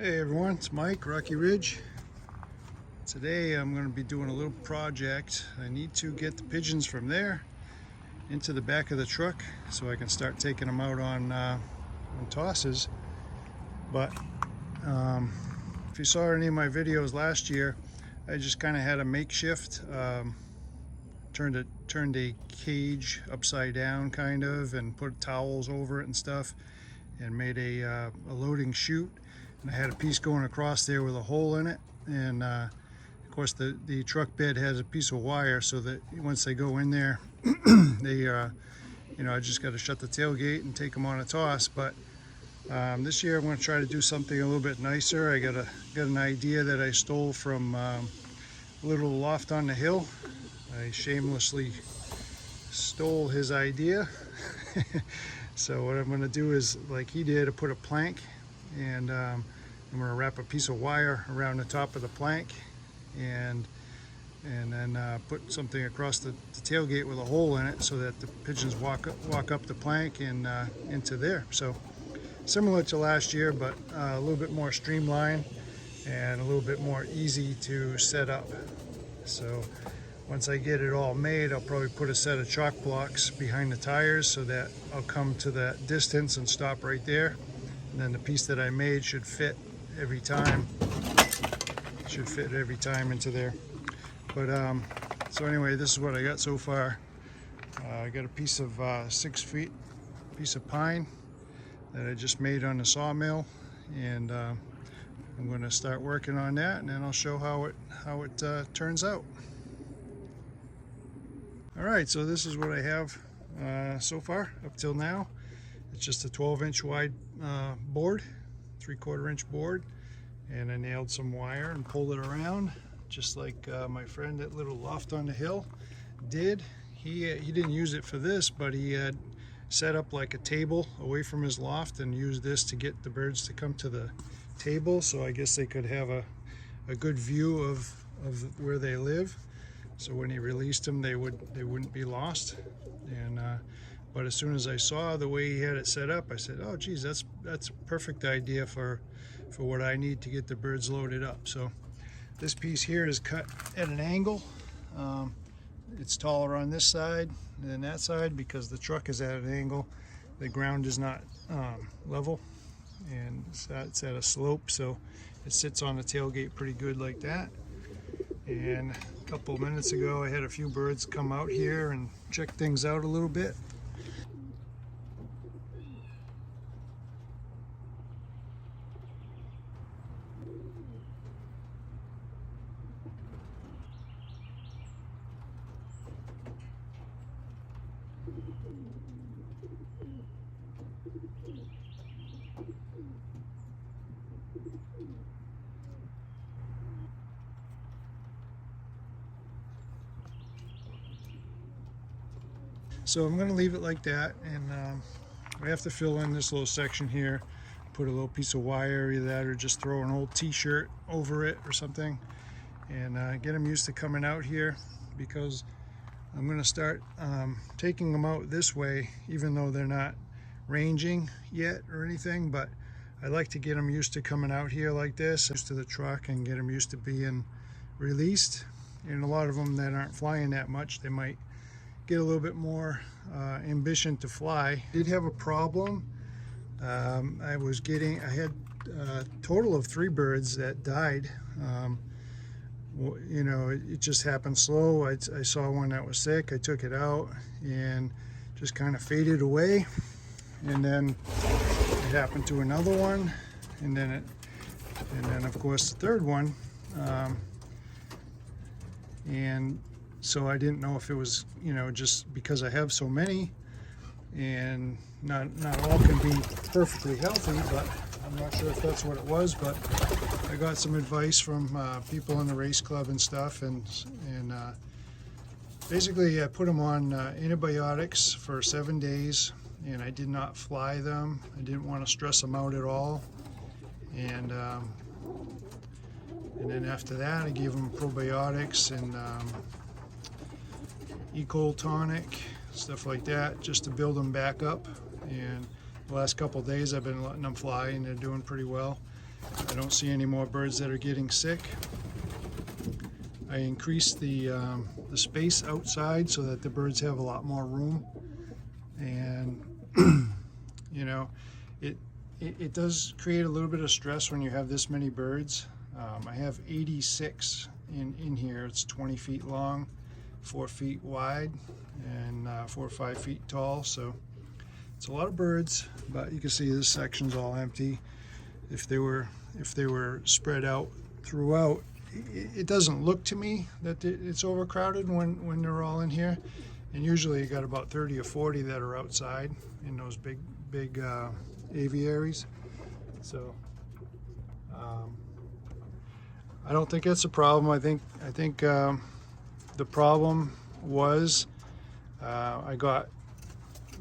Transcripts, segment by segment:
Hey everyone, it's Mike, Rocky Ridge. Today I'm going to be doing a little project. I need to get the pigeons from there into the back of the truck so I can start taking them out on tosses. But if you saw any of my videos last year, I just kind of had a makeshift, turned a cage upside down kind of, and put towels over it and stuff, and made a loading chute. And I had a piece going across there with a hole in it, and of course the truck bed has a piece of wire so that once they go in there, they I just got to shut the tailgate and take them on a toss. But this year I'm going to try to do something a little bit nicer. I got an idea that I stole from a little loft on the hill. I shamelessly stole his idea. So what I'm going to do is, like he did, I put a plank, and I'm going to wrap a piece of wire around the top of the plank, and then put something across the tailgate with a hole in it so that the pigeons walk up the plank and into there. So similar to last year, but a little bit more streamlined and a little bit more easy to set up. So once I get it all made, I'll probably put a set of chalk blocks behind the tires so that I'll come to that distance and stop right there. And then the piece that I made should fit every time. Into there. But so anyway, this is what I got so far. I got a piece of 6 feet, piece of pine that I just made on the sawmill, and I'm going to start working on that, and then I'll show how it turns out. All right, so this is what I have so far up till now. It's just a 12-inch wide board, 3/4 inch board, and I nailed some wire and pulled it around just like my friend at Little Loft on the Hill did. He didn't use it for this, but he had set up like a table away from his loft and used this to get the birds to come to the table, so I guess they could have a good view of where they live. So when he released them, they wouldn't be lost. And but as soon as I saw the way he had it set up, I said, "Oh, geez, that's a perfect idea for what I need to get the birds loaded up." So this piece here is cut at an angle. It's taller on this side than that side because the truck is at an angle. The ground is not level, and it's at a slope, so it sits on the tailgate pretty good like that. And a couple of minutes ago, I had a few birds come out here and check things out a little bit. So I'm going to leave it like that, and I have to fill in this little section here, put a little piece of wire, either that or just throw an old t-shirt over it or something, and get them used to coming out here, because I'm going to start taking them out this way, even though they're not ranging yet or anything. But I like to get them used to coming out here like this, used to the truck, and get them used to being released. And a lot of them that aren't flying that much, they might get a little bit more ambition to fly. Did have a problem. I had a total of 3 birds that died. It just happened slow. I saw one that was sick. I took it out and just kind of faded away. And then it happened to another one, and then of course the third one. And so I didn't know if it was, just because I have so many, and not all can be perfectly healthy, but I'm not sure if that's what it was. But I got some advice from people in the race club and stuff, and basically I put them on antibiotics for 7 days, and I did not fly them. I didn't want to stress them out at all, and then after that I gave them probiotics and E-Col tonic, stuff like that, just to build them back up. And the last couple of days I've been letting them fly, and they're doing pretty well. I don't see any more birds that are getting sick. I increased the space outside so that the birds have a lot more room, and you know, it does create a little bit of stress when you have this many birds. I have 86 in here. It's 20 feet long, 4 feet wide, and 4 or 5 feet tall. So it's a lot of birds, but you can see this section's all empty. If they were spread out throughout, it doesn't look to me that it's overcrowded when they're all in here. And usually you got about 30 or 40 that are outside in those big aviaries. So I don't think that's a problem. I think the problem was I got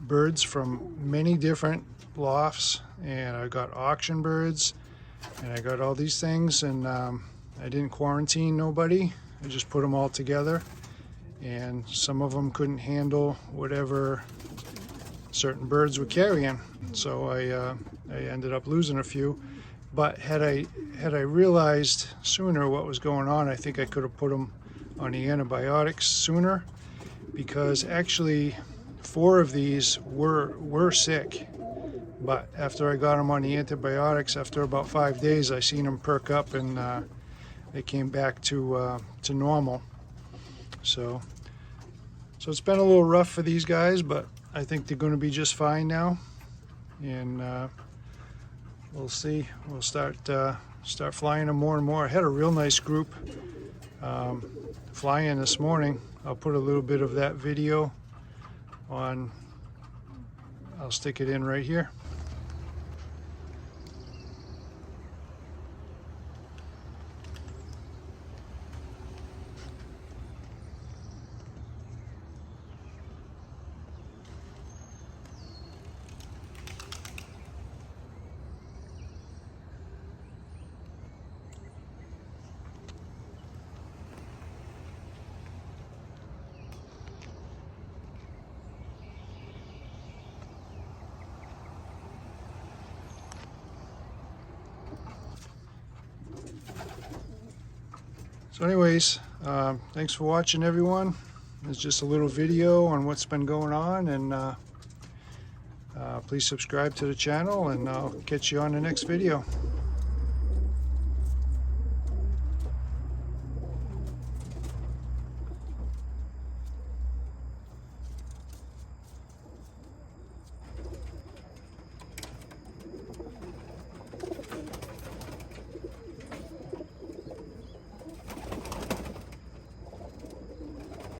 birds from many different lofts, and I got auction birds, and I got all these things, and I didn't quarantine nobody. I just put them all together, and some of them couldn't handle whatever certain birds were carrying, so I ended up losing a few. But had I realized sooner what was going on, I think I could have put them on the antibiotics sooner, because actually 4 of these were sick. But after I got them on the antibiotics, after about 5 days, I seen them perk up, and they came back to normal. So it's been a little rough for these guys, but I think they're going to be just fine now. And we'll see. We'll start flying them more and more. I had a real nice group flying this morning. I'll put a little bit of that video on. I'll stick it in right here. So anyways, thanks for watching, everyone. It's just a little video on what's been going on, and please subscribe to the channel, and I'll catch you on the next video.